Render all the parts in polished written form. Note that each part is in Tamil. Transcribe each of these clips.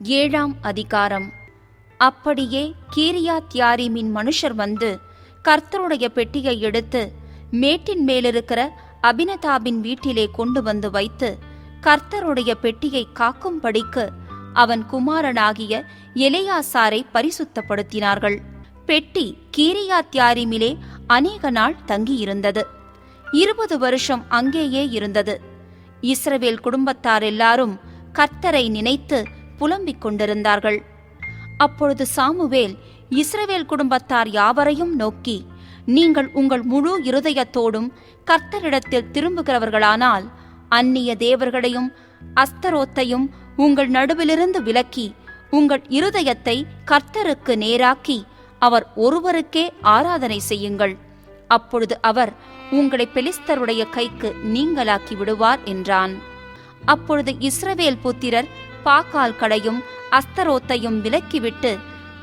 ஏழாம் அதிகாரம். அப்படியே கீரியாத்யாரீமின் மனுஷர் வந்து கர்த்தருடைய பெட்டியை எடுத்து மேட்டின் மேலிருக்கிற அபினதாபின் வீட்டிலே கொண்டு வந்து வைத்து கர்த்தருடைய பெட்டியை காக்கும்படிக்கு அவன் குமாரனாகிய எலெயாசாரை பரிசுத்தப்படுத்தினார்கள். பெட்டி கீரியாத்யாரீமிலே அநேக நாள் தங்கியிருந்தது. 20 வருஷம் அங்கேயே இருந்தது. இஸ்ரவேல் குடும்பத்தார் எல்லாரும் கர்த்தரை நினைத்து புலம்பிக் கொண்டிருந்தார்கள். அப்பொழுது சாமுவேல் இஸ்ரவேல் குடும்பத்தார் யாவரையும் நோக்கி, நீங்கள் உங்கள் முழு இருதயத்தோடும் கர்த்தரிடத்தில் திரும்புகிறவர்களானால் அந்நிய தேவர்களையும் அஸ்தரோத்தையும் உங்கள் நடுவிலிருந்து விலக்கி உங்கள் இருதயத்தை கர்த்தருக்கு நேராக்கி அவர் ஒருவருக்கே ஆராதனை செய்யுங்கள். அப்பொழுது அவர் உங்களை பெலிஸ்தருடைய கைக்கு நீங்களாக்கி விடுவார் என்றான். அப்பொழுது இஸ்ரவேல் புத்திரர் பாகால் களையும் அஸ்தரோத்தையும் விலக்கிவிட்டு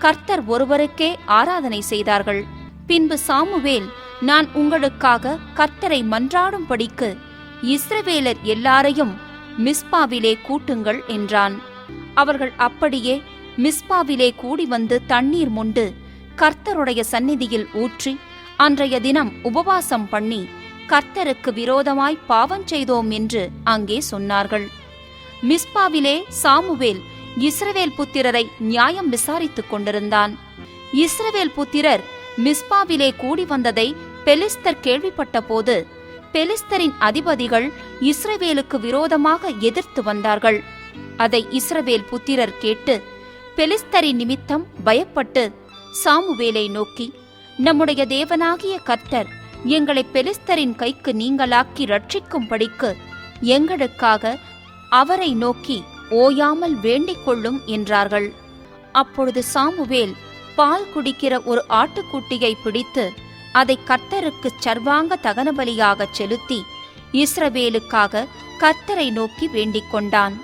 கர்த்தர் ஒருவருக்கே ஆராதனை செய்தார்கள். பின்பு சாமுவேல், நான் உங்களுக்காக கர்த்தரை மன்றாடும்படிக்கு இஸ்ரவேலர் எல்லாரையும் மிஸ்பாவிலே கூட்டுங்கள் என்றான். அவர்கள் அப்படியே மிஸ்பாவிலே கூடி வந்து தண்ணீர் மொண்டு கர்த்தருடைய சந்நிதியில் ஊற்றி அன்றைய தினம் உபவாசம் பண்ணி கர்த்தருக்கு விரோதமாய் பாவம் செய்தோம் என்று அங்கே சொன்னார்கள். மிஸ்பாவிலே சாமுவேல் இஸ்ரவேல் புத்திரரை நியாயம் விசாரித்துக் கொண்டிருந்தான். இஸ்ரவேல் புத்திரர் மிஸ்பாவிலே கூடி வந்ததை பெலிஸ்தர் கேள்விப்பட்ட போது பெலிஸ்தரின் அதிபதிகள் இஸ்ரவேலுக்கு விரோதமாக எதிர்த்து வந்தார்கள். அதை இஸ்ரவேல் புத்திரர் கேட்டு பெலிஸ்தரின் நிமித்தம் பயப்பட்டு சாமுவேலை நோக்கி, நம்முடைய தேவனாகிய கர்த்தர் எங்களை பெலிஸ்தரின் கைக்கு நீங்களாக்கி ரட்சிக்கும்படிக்கு எங்களுக்காக அவரை நோக்கி ஓயாமல் வேண்டிக் கொள்ளும் என்றார்கள். அப்பொழுது சாமுவேல் பால் குடிக்கிற ஒரு ஆட்டுக்குட்டியை பிடித்து அதை கர்த்தருக்கு சர்வாங்க தகனபலியாகச் செலுத்தி இஸ்ரவேலுக்காக கர்த்தரை நோக்கி வேண்டிக் கொண்டான்.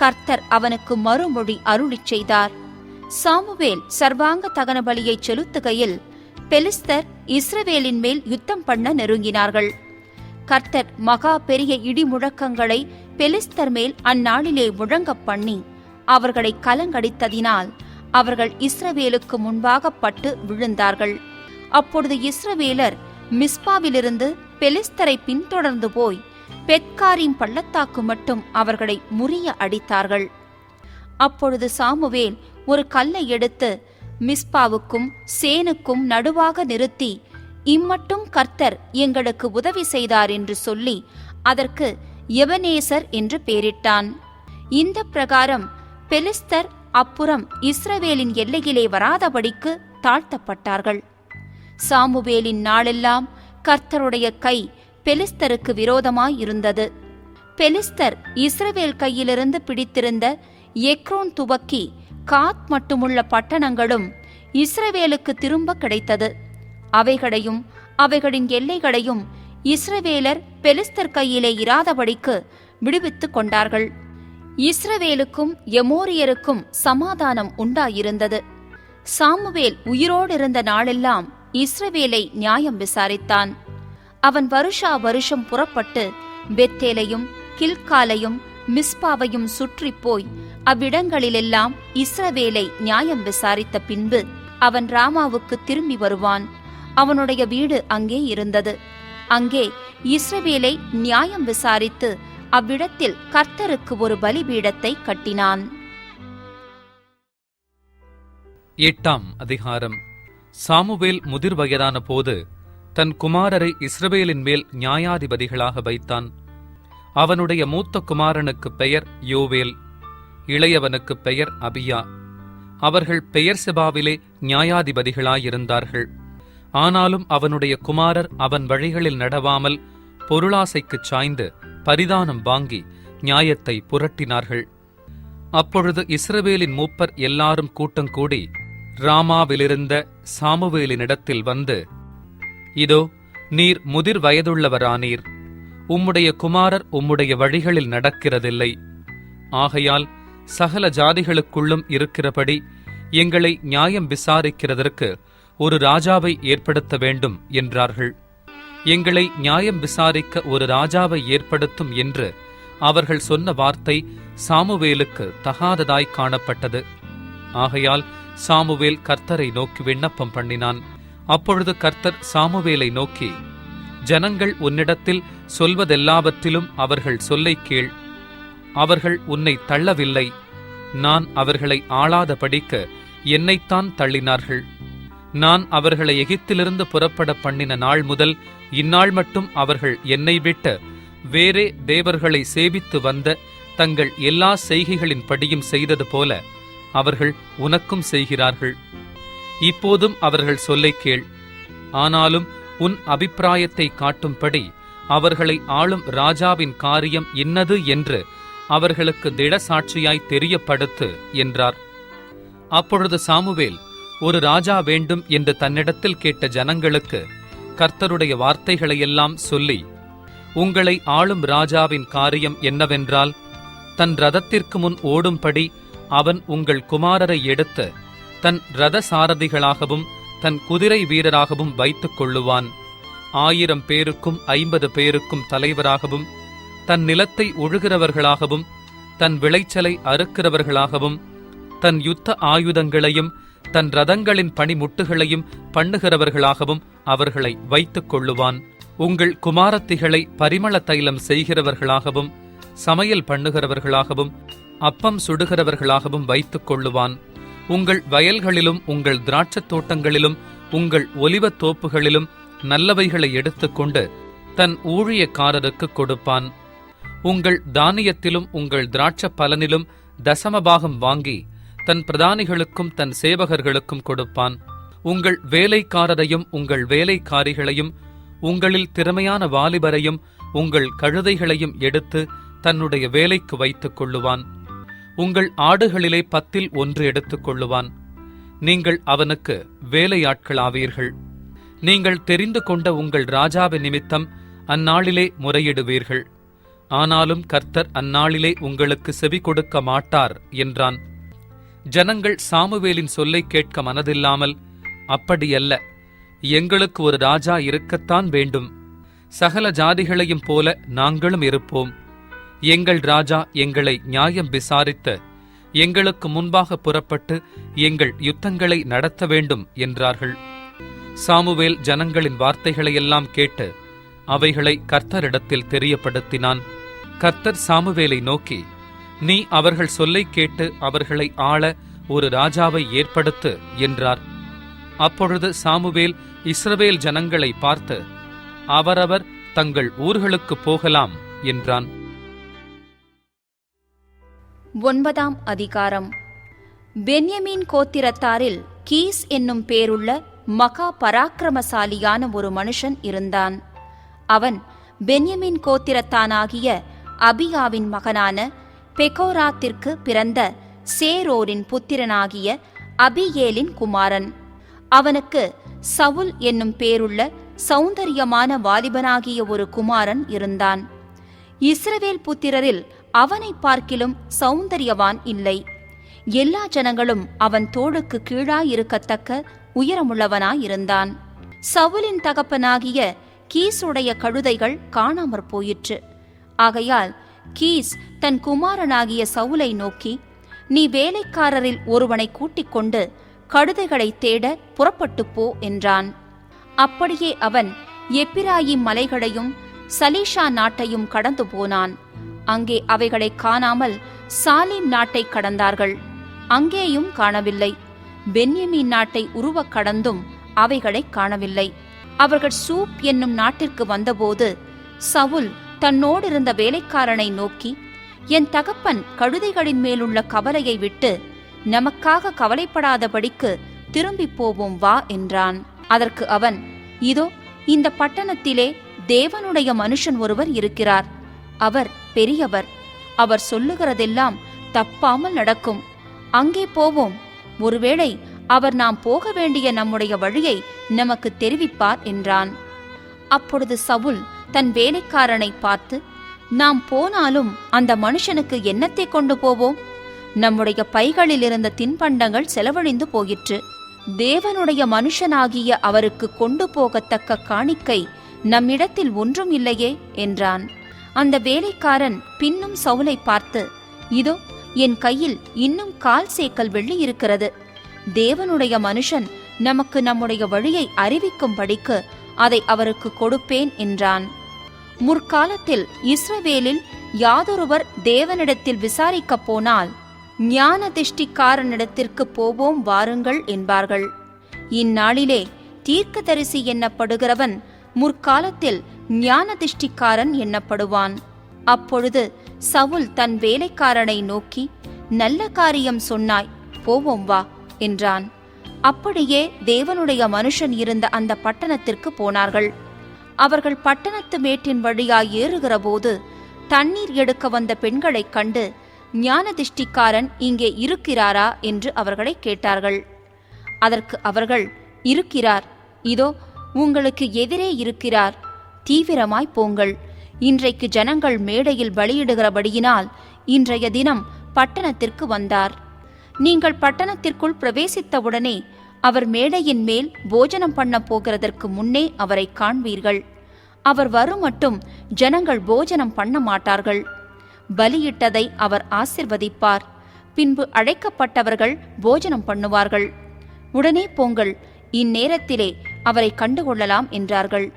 கர்த்தர் அவனுக்கு மறுமொழி அருளிச் செய்தார். சாமுவேல் சர்வாங்க தகனபலியை செலுத்துகையில் பெலிஸ்தர் இஸ்ரவேலின் மேல் யுத்தம் பண்ண நெருங்கினார்கள். கர்த்தர் மகா பெரிய இடி முழக்கங்களை பெலிஸ்தர் மேல் அந்நாளிலே முழங்கப் பண்ணி அவர்களை கலங்கடித்ததினால் அவர்கள் இஸ்ரவேலுக்கு முன்பாக பட்டு விழுந்தார்கள். அப்பொழுது இஸ்ரவேலர் மிஸ்பாவிலிருந்து பெலிஸ்தரை பின்தொடர்ந்து போய் பெத்காரின் பள்ளத்தாக்கு மட்டும் அவர்களை முறிய அடித்தார்கள். அப்பொழுது சாமுவேல் ஒரு கல்லை எடுத்து மிஸ்பாவுக்கும் சேனுக்கும் நடுவாக நிறுத்தி, இம்மட்டும் கர்த்தர் எங்களுக்கு உதவி செய்தார் என்று சொல்லி அதற்கு எபனேசர் என்று பெயரிட்டான். இந்த பிரகாரம் பெலிஸ்தர் அப்புறம் இஸ்ரவேலின் எல்லையிலே வராதபடிக்கு தாழ்த்தப்பட்டார்கள். சாமுவேலின் நாளெல்லாம் கர்த்தருடைய கை பெலிஸ்தருக்கு விரோதமாயிருந்தது. பெலிஸ்தர் இஸ்ரவேல் கையிலிருந்து பிடித்திருந்த எக்ரோன் துவக்கி காத் மட்டுமுள்ள பட்டணங்களும் இஸ்ரவேலுக்கு திரும்ப கிடைத்தது. அவைகளையும் அவைகளின் எல்லைகளையும் இஸ்ரவேலர் பெலிஸ்தர் கையிலே இராதபடிக்கு விடுவித்துக் கொண்டார்கள். இஸ்ரவேலுக்கும் எமோரியருக்கும் சமாதானம் உண்டாயிருந்தது. சாமுவேல் உயிரோடிருந்த நாளெல்லாம் இஸ்ரவேலை நியாயம் விசாரித்தான். அவன் வருஷா வருஷம் புறப்பட்டு பெத்தேலையும் கில்காலையும் மிஸ்பாவையும் சுற்றி போய் அவ்விடங்களிலெல்லாம் இஸ்ரவேலை நியாயம் விசாரித்த பின்பு அவன் ராமாவுக்கு திரும்பி வருவான். அவனுடைய வீடு அங்கே இருந்தது. அங்கே இஸ்ரவேலை நியாயம் விசாரித்து அவ்விடத்தில் கர்த்தருக்கு ஒரு பலிபீடத்தை கட்டினான். 8ஆம் அதிகாரம். சாமுவேல் முதிர் வயதான போது தன் குமாரரை இஸ்ரவேலின் மேல் நியாயாதிபதிகளாக வைத்தான். அவனுடைய மூத்த குமாரனுக்கு பெயர் யோவேல், இளையவனுக்கு பெயர் அபியா. அவர்கள் பெயர்செபாவிலே நியாயாதிபதிகளாயிருந்தார்கள். ஆனாலும் அவனுடைய குமாரர் அவன் வழிகளில் நடவாமல் பொருளாசைக்குச் சாய்ந்து பரிதானம் வாங்கி நியாயத்தை புரட்டினார்கள். அப்பொழுது இஸ்ரவேலின் மூப்பர் எல்லாரும் கூட்டங்கூடி ராமாவிலிருந்த சாமுவேலினிடத்தில் வந்து, இதோ, நீர் முதிர் வயதுள்ளவரானீர். உம்முடைய குமாரர் உம்முடைய வழிகளில் நடக்கிறதில்லை. ஆகையால் சகல ஜாதிகளுக்குள்ளும் இருக்கிறபடி எங்களை நியாயம் விசாரிக்கிறதற்கு ஒரு ராஜாவை ஏற்படுத்த வேண்டும் என்றார்கள். எங்களை நியாயம் விசாரிக்க ஒரு ராஜாவை ஏற்படுத்தும் என்று அவர்கள் சொன்ன வார்த்தை சாமுவேலுக்கு தகாததாய் காணப்பட்டது. ஆகையால் சாமுவேல் கர்த்தரை நோக்கி விண்ணப்பம் பண்ணினான். அப்பொழுது கர்த்தர் சாமுவேலை நோக்கி, ஜனங்கள் உன்னிடத்தில் சொல்வதெல்லாவற்றிலும் அவர்கள் சொல்லை கேள். அவர்கள் உன்னை தள்ளவில்லை, நான் அவர்களை ஆளாதபடிக்க என்னைத்தான் தள்ளினார்கள். நான் அவர்களை எகிப்திலிருந்து புறப்பட பண்ணின நாள் முதல் இந்நாள் மட்டும் அவர்கள் என்னை விட்டு வேறே தேவர்களை சேவித்து வந்த தங்கள் எல்லா செய்கைகளின் படியும் செய்தது போல அவர்கள் உனக்கும் செய்கிறார்கள். இப்போதும் அவர்கள் சொல்லை கேள். ஆனாலும் உன் அபிப்பிராயத்தை காட்டும்படி அவர்களை ஆளும் ராஜாவின் காரியம் இன்னது என்று அவர்களுக்கு திடசாட்சியாய் தெரியப்படுத்து என்றார். அப்பொழுது சாமுவேல் ஒரு ராஜா வேண்டும் என்று தன்னிடத்தில் கேட்ட ஜனங்களுக்கு கர்த்தருடைய வார்த்தைகளையெல்லாம் சொல்லி, உங்களை ஆளும் ராஜாவின் காரியம் என்னவென்றால், தன் ரதத்திற்கு முன் ஓடும்படி அவன் உங்கள் குமாரரை எடுத்து தன் ரத சாரதிகளாகவும் தன் குதிரை வீரராகவும் வைத்துக் கொள்ளுவான். 1000 பேருக்கும் 50 பேருக்கும் தலைவராகவும், தன் நிலத்தை உழுகிறவர்களாகவும் தன் விளைச்சலை அறுக்கிறவர்களாகவும் தன் யுத்த ஆயுதங்களையும் தன் ரதங்களின் பணிமுட்டுகளையும் பண்ணுகிறவர்களாகவும் அவர்களை வைத்துக் கொள்ளுவான். உங்கள் குமாரத்திகளை பரிமள தைலம் செய்கிறவர்களாகவும் சமையல் பண்ணுகிறவர்களாகவும் அப்பம் சுடுகிறவர்களாகவும் வைத்துக் கொள்ளுவான். உங்கள் வயல்களிலும் உங்கள் திராட்சத் தோட்டங்களிலும் உங்கள் ஒலிவத் தோப்புகளிலும் நல்லவைகளை எடுத்துக்கொண்டு தன் ஊழியக்காரருக்கு கொடுப்பான். உங்கள் தானியத்திலும் உங்கள் திராட்சப் பலனிலும் தசமபாகம் வாங்கி தன் பிரதானிகளுக்கும் தன் சேவகர்களுக்கும் கொடுப்பான். உங்கள் வேலைக்காரரையும் உங்கள் வேலைக்காரிகளையும் உங்களில் திறமையான வாலிபரையும் உங்கள் கழுதைகளையும் எடுத்து தன்னுடைய வேலைக்கு வைத்துக் கொள்ளுவான். உங்கள் ஆடுகளிலே 10 1 எடுத்துக் கொள்ளுவான். நீங்கள் அவனுக்கு வேலையாட்களாவீர்கள். நீங்கள் தெரிந்து கொண்ட உங்கள் ராஜாவின் நிமித்தம் அந்நாளிலே முறையிடுவீர்கள். ஆனாலும் கர்த்தர் அந்நாளிலே உங்களுக்கு செவி கொடுக்க மாட்டார் என்றான். ஜனங்கள் சாமுவேலின் சொல்லை கேட்க மனதில்லாமல், அப்படியல்ல, எங்களுக்கு ஒரு ராஜா இருக்கத்தான் வேண்டும், சகல ஜாதிகளையும் போல நாங்களும் இருப்போம், எங்கள் ராஜா எங்களை நியாயம் விசாரித்து எங்களுக்கு முன்பாக புறப்பட்டு எங்கள் யுத்தங்களை நடத்த வேண்டும் என்றார்கள். சாமுவேல் ஜனங்களின் வார்த்தைகளையெல்லாம் கேட்டு அவைகளை கர்த்தரிடத்தில் தெரியப்படுத்தினான். கர்த்தர் சாமுவேலை நோக்கி, நீ அவர்கள் சொல்லை கேட்டு அவர்களை ஆள ஒரு ராஜாவை ஏற்படுத்து என்றார். அப்பொழுது சாமுவேல் இஸ்ரவேல் ஜனங்களை பார்த்து, அவரவர் தங்கள் ஊர்களுக்கு போகலாம் என்றான். 9ஆம் அதிகாரம். பென்யமீன் கோத்திரத்தாரில் கீஸ் என்னும் பேருள்ள மகா பராக்கிரமசாலியான ஒரு மனுஷன் இருந்தான். அவன் பென்யமீன் கோத்திரத்தானாகிய அபியாவின் மகனான பெகோராத்திற்கு பிறந்த சேரோரின் புத்திரனாகிய அபியேலின் குமாரன். அவனுக்கு சவுல் என்னும் பேருள்ள சௌந்தரியமான வாலிபனாகிய ஒரு குமாரன் இருந்தான். இஸ்ரவேல் புத்திரரில் அவனை பார்க்கிலும் சௌந்தரியவான் இல்லை. எல்லா ஜனங்களும் அவன் தோளுக்கு கீழாயிருக்கத்தக்க உயரமுள்ளவனாயிருந்தான். சவுலின் தகப்பனாகிய கீசுடைய கழுதைகள் காணாமற் போயிற்று. ஆகையால் கீஸ் தன் குமாரனாகிய சவுலை நோக்கி, நீ வேலைக்காரரில் ஒருவனை கூட்டிக் கொண்டு கழுதைகளை தேட புறப்பட்டு போ என்றான். அப்படியே அவன் எப்பிராயிம் மலைகளையும் சலீஷா நாட்டையும் கடந்து போனான். அங்கே அவைகளை காணாமல் சாலிம் நாட்டை கடந்தார்கள். அங்கேயும் காணவில்லை. பென்யமீன் நாட்டை உருவக் கடந்தும் அவைகளை காணவில்லை. அவர்கள் சூப் என்னும் நாட்டிற்கு வந்தபோது சவுல் தன்னோடிருந்த வேலைக்காரனை நோக்கி, என் தகப்பன் கழுதைகளின் மேலுள்ள கவலையை விட்டு நமக்காக கவலைப்படாதபடிக்கு திரும்பி போவோம் வா என்றான். அதற்கு அவன், இதோ இந்த பட்டணத்திலே தேவனுடைய மனுஷன் ஒருவர் இருக்கிறார். அவர் பெரியவர். அவர் சொல்லுகிறதெல்லாம் தப்பாமல் நடக்கும். அங்கே போவோம். ஒருவேளை அவர் நாம் போக வேண்டிய நம்முடைய வழியை நமக்கு தெரிவிப்பார் என்றான். அப்பொழுது சவுல் தன் வேலைக்காரனை பார்த்து, நாம் போனாலும் அந்த மனுஷனுக்கு என்னத்தை கொண்டு போவோம்? நம்முடைய பைகளில் இருந்த தின்பண்டங்கள் செலவழிந்து போயிற்று. தேவனுடைய மனுஷனாகிய அவருக்கு கொண்டு போகத்தக்க காணிக்கை நம்மிடத்தில் ஒன்றும் இல்லையே என்றான். அந்த வேலைக்காரன் பின்னும் சவுலை பார்த்து, இதோ என் கையில் இன்னும் 1/4 சேக்கல் வெள்ளி இருக்கிறது. தேவனுடைய மனுஷன் நமக்கு நம்முடைய வழியை அறிவிக்கும்படிக்கு அதை அவருக்கு கொடுப்பேன் என்றான். முற்காலத்தில் இஸ்ரவேலில் யாதொருவர் தேவனிடத்தில் விசாரிக்கப் போனால் ஞான திஷ்டிக்காரனிடத்திற்கு போவோம் வாருங்கள் என்பார்கள். இந்நாளிலே தீர்க்கதரிசி எண்ணப்படுகிறவன் முற்காலத்தில் ஞான திஷ்டிக்காரன் எண்ணப்படுவான். அப்பொழுது சவுல் தன் வேலைக்காரனை நோக்கி, நல்ல காரியம் சொன்னாய், போவோம் வா என்றான். அப்படியே தேவனுடைய மனுஷன் இருந்த அந்த பட்டணத்திற்கு போனார்கள். அவர்கள் பட்டணத்து மேட்டின் வழியாய் ஏறுகிறபோது தண்ணீர் எடுக்க வந்த பெண்களைக் கண்டு, ஞான திஷ்டிக்காரன் இங்கே இருக்கிறாரா என்று அவர்களை கேட்டார்கள். அதற்கு அவர்கள், இருக்கிறார், இதோ உங்களுக்கு எதிரே இருக்கிறார், தீவிரமாய் போங்கள். இன்றைக்கு ஜனங்கள் மேடையில் பலியிடுகிறபடியினால் இன்றைய தினம் பட்டணத்திற்கு வந்தார். நீங்கள் பட்டணத்திற்குள் பிரவேசித்தவுடனே அவர் மேடையின் மேல் போஜனம் பண்ண போகிறதற்கு முன்னே அவரை காண்பீர்கள். அவர் வரும் மட்டும் ஜனங்கள் போஜனம் பண்ண மாட்டார்கள். பலியிட்டதை அவர் ஆசிர்வதிப்பார். பின்பு அழைக்கப்பட்டவர்கள் போஜனம் பண்ணுவார்கள். உடனே போங்கள், இந்நேரத்திலே அவரை கண்டுகொள்ளலாம் என்றார்கள்.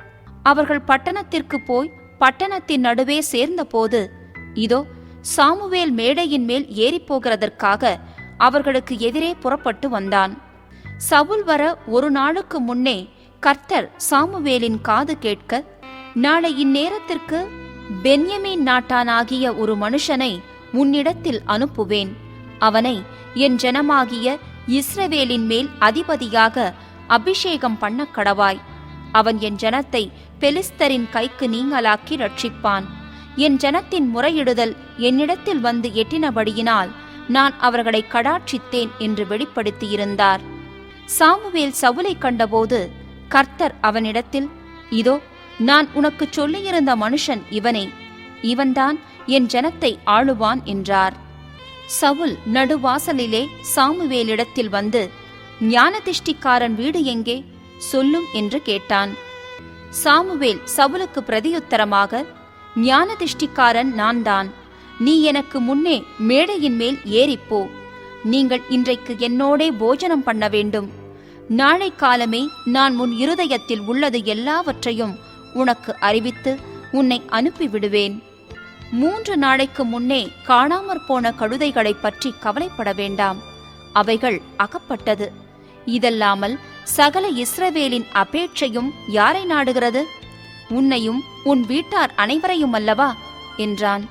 அவர்கள் பட்டணத்திற்கு போய் பட்டணத்தின் நடுவே சேர்ந்தபோது, இதோ சாமுவேல் மேடையின் மேல் ஏறிப்போகிறதற்காக அவர்களுக்கு எதிரே புறப்பட்டு வந்தான். சவுல் வர ஒரு நாளுக்கு முன்னே கர்த்தர் சாமுவேலின் காது கேட்க, நாளை இந்நேரத்திற்கு பென்யமீன் நாட்டானாகிய ஒரு மனுஷனை உன்னிடத்தில் அனுப்புவேன். அவனை என் ஜனமாகிய இஸ்ரவேலின் மேல் அதிபதியாக அபிஷேகம் பண்ண கடவாய். அவன் என் ஜனத்தை பெலிஸ்தரின் கைக்கு நீங்களாக்கி ரட்சிப்பான். என் ஜனத்தின் முறையிடுதல் என்னிடத்தில் வந்து எட்டினபடியினால் நான் அவர்களை கடாட்சித்தேன் என்று வெளிப்படுத்தியிருந்தார். சாமுவேல் சவுலை கண்டபோது கர்த்தர் அவனிடத்தில், இதோ நான் உனக்கு சொல்லியிருந்த மனுஷன் இவனே, இவன்தான் என் ஜனத்தை ஆளுவான் என்றார். சவுல் நடுவாசலிலே சாமுவேலிடத்தில் வந்து, ஞான திஷ்டிக்காரன் வீடு எங்கே சொல்லும் என்று கேட்டான். சாமுவேல் சவுலுக்கு பிரதியுத்தரமாக, ஞான திஷ்டிக்காரன் நான் தான். நீ எனக்கு முன்னே மேடையின் மேல் ஏறிப்போ. நீங்கள் இன்றைக்கு என்னோடே போஜனம் பண்ண வேண்டும். நாளை காலமே நான் உன் இருதயத்தில் உள்ளது எல்லாவற்றையும் உனக்கு அறிவித்து உன்னை அனுப்பிவிடுவேன். 3 நாளைக்கு முன்னே காணாமற் போன கழுதைகளை பற்றி கவலைப்பட வேண்டாம், அவைகள் அகப்பட்டது. இதல்லாமல் சகல இஸ்ரவேலின் அபேட்சையும் யாரை நாடுகிறது? உன்னையும் உன் வீட்டார் அனைவரையும் அல்லவா என்றான்.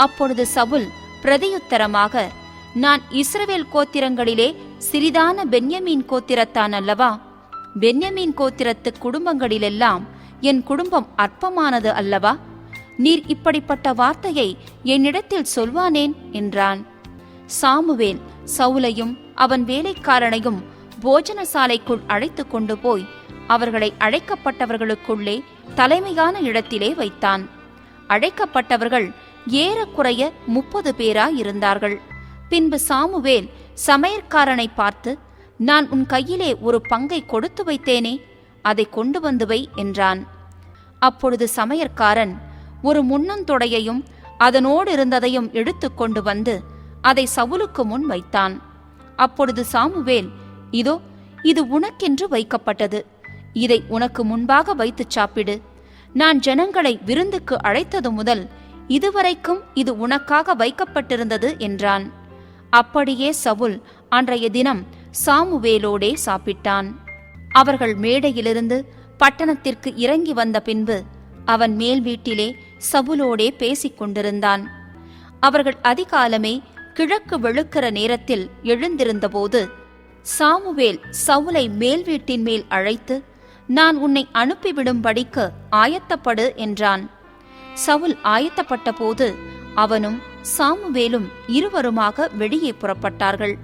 அப்பொழுது சவுல் பிரதியுத்தரமாக, நான் இஸ்ரவேல் கோத்திரங்களிலே சிறிதான பென்யமீன் கோத்திரத்தான் அல்லவா? பென்யமீன் கோத்திரத்து குடும்பங்களிலெல்லாம் என் குடும்பம் அற்பமானது அல்லவா? நீர் இப்படிப்பட்ட வார்த்தையை என்னிடத்தில் சொல்வானேன் என்றான். சாமுவேல் சவுலையும் அவன் வேலைக்காரனையும் போஜனசாலைக்குள் அழைத்து கொண்டு போய் அவர்களை அழைக்கப்பட்டவர்களுக்குள்ளே தலைமையான இடத்திலே வைத்தான். அழைக்கப்பட்டவர்கள் ஏறக்குறைய 30 பேராயிருந்தார்கள். பின்பு சாமுவேல் சமையற்காரனை பார்த்து, நான் உன் கையிலே ஒரு பங்கை கொடுத்து வைத்தேனே, அதை கொண்டு வந்து வை என்றான். அப்பொழுது சமையற்காரன் ஒரு முன்னந்தொடையையும் அதனோடு இருந்ததையும் எடுத்து கொண்டு வந்து அதை சவுலுக்கு முன் வைத்தான். அப்பொழுது சாமுவேல், இதோ இது உனக்கென்று வைக்கப்பட்டது, இதை உனக்கு முன்பாக வைத்து சாப்பிடு. நான் ஜனங்களை விருந்துக்கு அழைத்தது முதல் இதுவரைக்கும் இது உனக்காக வைக்கப்பட்டிருந்தது என்றான். அப்படியே சவுல் அன்றைய தினம் சாமுவேலோடே சாப்பிட்டான். அவர்கள் மேடையிலிருந்து பட்டணத்திற்கு இறங்கி வந்த பின்பு அவன் மேல் வீட்டிலே சவுலோடே பேசிக் கொண்டிருந்தான். அவர்கள் அதிகாலமே கிழக்கு வெளுக்கிற நேரத்தில் எழுந்திருந்தபோது சாமுவேல் சவுலை மேல் வீட்டின் மேல் அழைத்து, நான் உன்னை அனுப்பிவிடும்படிக்கு ஆயத்தப்படு என்றான். சவுல் ஆயத்தப்பட்ட போது அவனும் சாமுவேலும் இருவருமாக வெளியே புறப்பட்டார்கள்.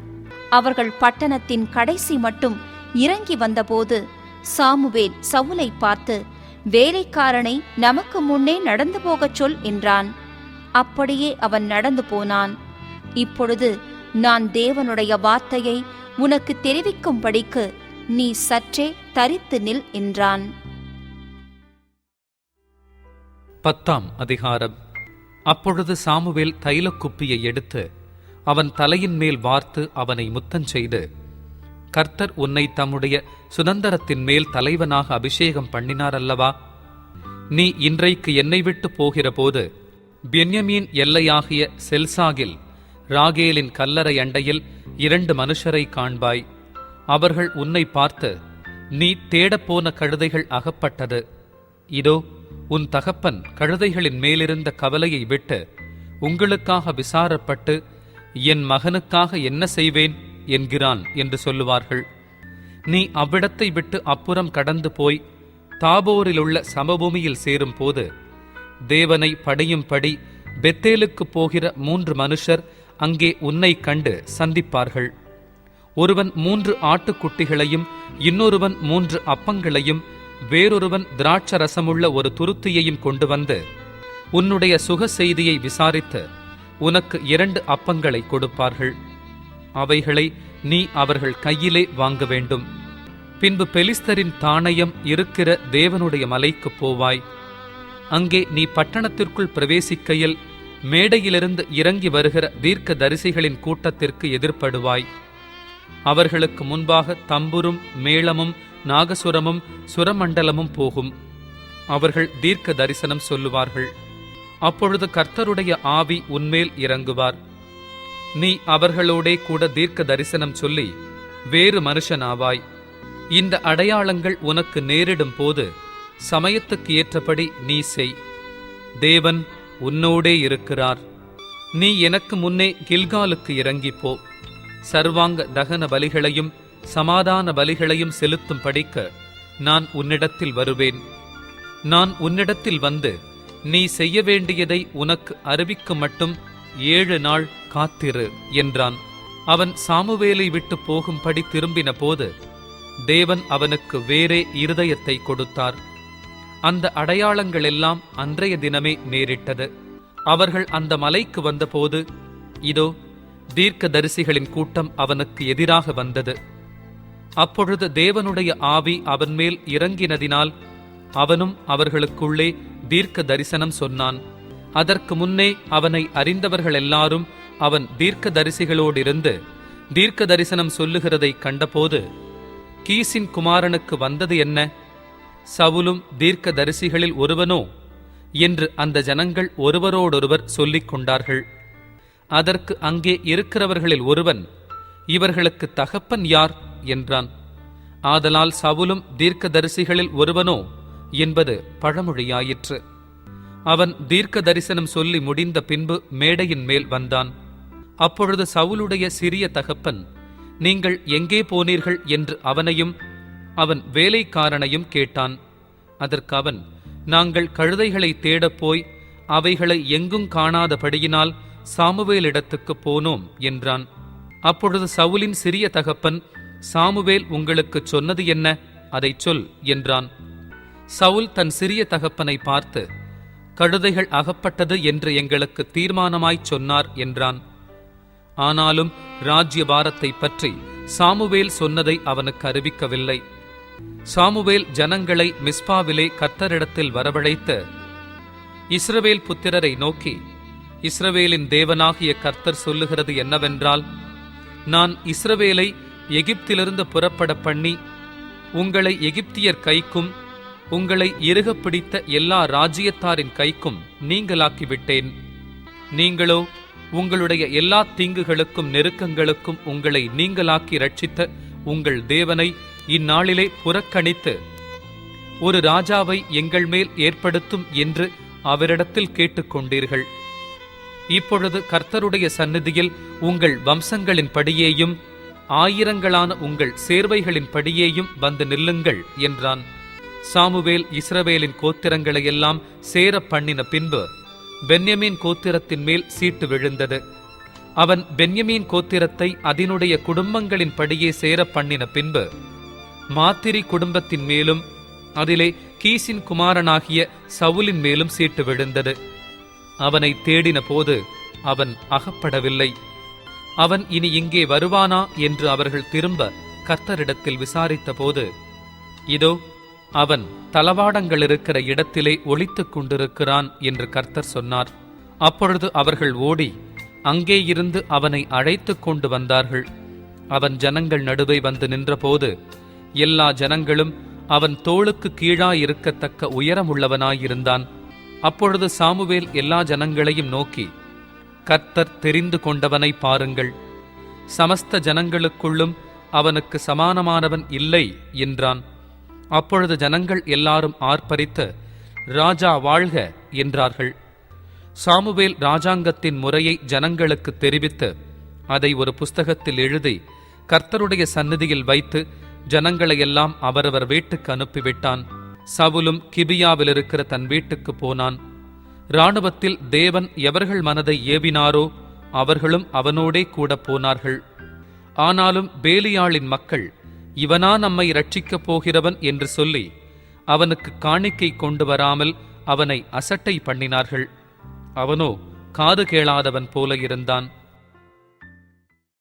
அவர்கள் பட்டணத்தின் கடைசி மட்டும் இறங்கி வந்தபோது சாமுவேல் சவுலை பார்த்து, வேலைக்காரனை நமக்கு முன்னே நடந்து போகச் சொல் என்றான். அப்படியே அவன் நடந்து போனான். இப்பொழுது நான் தேவனுடைய வார்த்தையை உனக்கு தெரிவிக்கும்படிக்கு நீ சற்றே தரித்து நில் என்றான். 10ஆம் அதிகாரம். அப்பொழுது சாமுவேல் தைலக்குப்பியை எடுத்து அவன் தலையின் மேல் வார்த்து அவனை முத்தஞ்செய்து, கர்த்தர் உன்னை தம்முடைய சுதந்திரத்தின் மேல் தலைவனாக அபிஷேகம் பண்ணினார் அல்லவா? நீ இன்றைக்கு என்னை விட்டு போகிற போது பென்யமீன் எல்லையாகிய செல்சாகில் ராகேலின் கல்லறை அண்டையில் 2 மனுஷரை காண்பாய். அவர்கள் உன்னை பார்த்து, நீ தேடப்போன கழுதைகள் அகப்பட்டது. இதோ உன் தகப்பன் கழுதைகளின் மேலிருந்த கவலையை விட்டு உங்களுக்காக விசாரப்பட்டு என் மகனுக்காக என்ன செய்வேன் என்கிறான் என்று சொல்லுவார்கள். நீ அவ்விடத்தை விட்டு அப்புறம் கடந்து போய் தாபோரிலுள்ள சமபூமியில் சேரும் போது தேவனை படையும்படி பெத்தேலுக்கு போகிற 3 மனுஷர் அங்கே உன்னை கண்டு சந்திப்பார்கள். ஒருவன் 3 ஆட்டுக்குட்டிகளையும், இன்னொருவன் 3 அப்பங்களையும், வேறொருவன் திராட்சரசமுள்ள ஒரு துருத்தியையும் கொண்டு வந்து உன்னுடைய சுக செய்தியை விசாரித்து உனக்கு 2 அப்பங்களை கொடுப்பார்கள். அவைகளை நீ அவர்கள் கையிலே வாங்க வேண்டும். பின்பு பெலிஸ்தரின் தானயம் இருக்கிற தேவனுடைய மலைக்கு போவாய். அங்கே நீ பட்டணத்திற்குள் பிரவேசிக்கையில் மேடையிலிருந்து இறங்கி வருகிற தீர்க்க தரிசிகளின் கூட்டத்திற்கு எதிர்ப்படுவாய். அவர்களுக்கு முன்பாக தம்புரும் மேளமும் நாகசுரமும் சுரமண்டலமும் போகும். அவர்கள் தீர்க்க தரிசனம் சொல்லுவார்கள். அப்பொழுது கர்த்தருடைய ஆவி உன்மேல் இறங்குவார். நீ அவர்களோடே கூட தீர்க்க தரிசனம் சொல்லி வேறு மனுஷனாவாய். இந்த அடையாளங்கள் உனக்கு நேரிடும் போது சமயத்துக்கு ஏற்றபடி நீ செய். தேவன் உன்னோடே இருக்கிறார். நீ எனக்கு முன்னே கில்காலுக்கு இறங்கிப்போ. சர்வாங்க தகன பலிகளையும் சமாதான பலிகளையும் செலுத்தும் படிக்க நான் உன்னிடத்தில் வருவேன். நான் உன்னிடத்தில் வந்து நீ செய்ய வேண்டியதை உனக்கு அறிவிக்க மட்டும் 7 நாள் காத்திரு என்றான். அவன் சாமுவேலை விட்டு போகும்படி திரும்பின போது தேவன் அவனுக்கு வேறே இருதயத்தை கொடுத்தார். அந்த அடையாளங்கள் எல்லாம் அன்றைய தினமே நேரிட்டது. அவர்கள் அந்த மலைக்கு வந்தபோது இதோ தீர்க்க தரிசிகளின் கூட்டம் அவனுக்கு எதிராக வந்தது. அப்பொழுது தேவனுடைய ஆவி அவன் மேல் இறங்கினதினால் அவனும் அவர்களுக்குள்ளே தீர்க்க தரிசனம் சொன்னான். அதற்கு முன்னே அவனை அறிந்தவர்கள் எல்லாரும் அவன் தீர்க்க தரிசிகளோடிருந்து தீர்க்க தரிசனம் சொல்லுகிறதை கண்டபோது, கீசின் குமாரனுக்கு வந்தது என்ன? சவுலும் தீர்க்க தரிசிகளில் ஒருவனோ என்று அந்த ஜனங்கள் ஒருவரோடொருவர் சொல்லிக் கொண்டார்கள். அதற்கு அங்கே இருக்கிறவர்களில் ஒருவன், இவர்களுக்கு தகப்பன் யார் என்றான். ஆதலால் சவுலும் தீர்க்க தரிசிகளில் ஒருவனோ என்பது பழமொழியாயிற்று. அவன் தீர்க்க தரிசனம் சொல்லி முடிந்த பின்பு மேடையின் மேல் வந்தான். அப்பொழுது சவுலுடைய சிறிய தகப்பன், நீங்கள் எங்கே போனீர்கள் என்று அவனையும் அவன் வேலைக்காரனையும் கேட்டான். அதற்கு அவன், நாங்கள் கழுதைகளை தேடப் போய் அவைகளை எங்கும் காணாதபடியினால் சாமுவேலிடத்துக்கு போனோம் என்றான். அப்பொழுது சவுலின் சிறிய தகப்பன், சாமுவேல் உங்களுக்கு சொன்னது என்ன? அதைச் சொல் என்றான். சவுல் தன் சிறிய தகப்பனை பார்த்து, கழுதைகள் அகப்பட்டது என்று எங்களுக்கு தீர்மானமாய்ச் சொன்னார் என்றான். ஆனாலும் ராஜ்யபாரத்தை பற்றி சாமுவேல் சொன்னதை அவனுக்கு அறிவிக்கவில்லை. சாமுவேல் ஜனங்களை மிஸ்பாவிலே கர்த்தரிடத்தில் வரவழைத்து இஸ்ரவேல் புத்திரரை நோக்கி, இஸ்ரவேலின் தேவனாகிய கர்த்தர் சொல்லுகிறது என்னவென்றால், நான் இஸ்ரவேலை எகிப்திலிருந்து புறப்பட பண்ணி உங்களை எகிப்தியர் கைக்கும் உங்களை இறுகப் பிடித்த எல்லா ராஜ்யத்தாரின் கைக்கும் நீங்களாக்கிவிட்டேன். நீங்களோ உங்களுடைய எல்லா தீங்குகளுக்கும் நெருக்கங்களுக்கும் உங்களை நீங்களாக்கி ரட்சித்த உங்கள் தேவனை இந்நாளிலே புறக்கணித்து ஒரு ராஜாவை எங்கள் மேல் ஏற்படுத்தும் என்று அவரிடத்தில் கேட்டுக்கொண்டீர்கள். இப்பொழுது கர்த்தருடைய சந்நிதியில் உங்கள் வம்சங்களின் படியேயும் ஆயிரங்களான உங்கள் சேர்வைகளின் படியேயும் வந்து நில்லுங்கள் என்றான். சாமுவேல் இஸ்ரவேலின் கோத்திரங்களையெல்லாம் சேர பண்ணின பின்பு பென்யமீன் கோத்திரத்தின் மேல் சீட்டு விழுந்தது. அவன் பென்யமீன் கோத்திரத்தை அதனுடைய குடும்பங்களின் படியே சேர பண்ணின பின்பு மாத்திரி குடும்பத்தின் மேலும் அதிலே கீசின் குமாரனாகிய சவுலின் மேலும் சீட்டு விழுந்தது. அவனை தேடின போது அவன் அகப்படவில்லை. அவன் இனி இங்கே வருவானா என்று அவர்கள் திரும்ப கர்த்தரிடத்தில் விசாரித்த போது, இதோ அவன் தளவாடங்கள் இருக்கிற இடத்திலே ஒளித்துக் கொண்டிருக்கிறான் என்று கர்த்தர் சொன்னார். அப்பொழுது அவர்கள் ஓடி அங்கே இருந்து அவனை அழைத்துக் கொண்டு வந்தார்கள். அவன் ஜனங்கள் நடுவே வந்து நின்றபோது எல்லா ஜனங்களும் அவன் தோளுக்கு கீழாயிருக்கத்தக்க உயரமுள்ளவனாயிருந்தான். அப்பொழுது சாமுவேல் எல்லா ஜனங்களையும் நோக்கி, கர்த்தர் தெரிந்து கொண்டவனை பாருங்கள், சமஸ்த ஜனங்களுக்குள்ளும் அவனுக்கு சமானமானவன் இல்லை என்றான். அப்பொழுது ஜனங்கள் எல்லாரும் ஆர்ப்பரித்து, ராஜா வாழ்க என்றார்கள். சாமுவேல் ராஜாங்கத்தின் முறையை ஜனங்களுக்கு தெரிவித்து அதை ஒரு புஸ்தகத்தில் எழுதி கர்த்தருடைய சந்நிதியில் வைத்து ஜனங்களையெல்லாம் அவரவர் வீட்டுக்கு அனுப்பிவிட்டான். சவுலும் கிபியாவில் இருக்கிற தன் வீட்டுக்கு போனான். இராணுவத்தில் தேவன் எவர்கள் மனதை ஏவினாரோ அவர்களும் அவனோடே கூட போனார்கள். ஆனாலும் பேலியாளின் மக்கள், இவனா நம்மை இரட்சிக்கப் போகிறவன் என்று சொல்லி அவனுக்கு காணிக்கை கொண்டு வராமல் அவனை அசட்டை பண்ணினார்கள். அவனோ காது கேளாதவன் போல இருந்தான்.